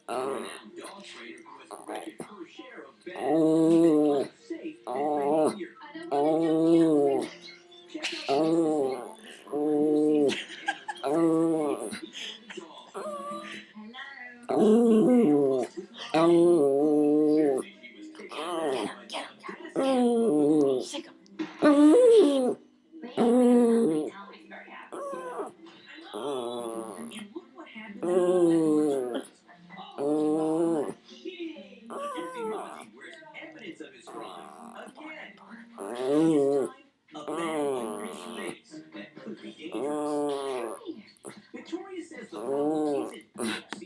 dog trainer who has collected her share of bad, unsafe, behavior. Check out and look what happened when he returns. Oh, cheating! Guilty Mozzie wears evidence of his crime again. This time, a bag of rich lace that could be dangerous. Victoria says the problem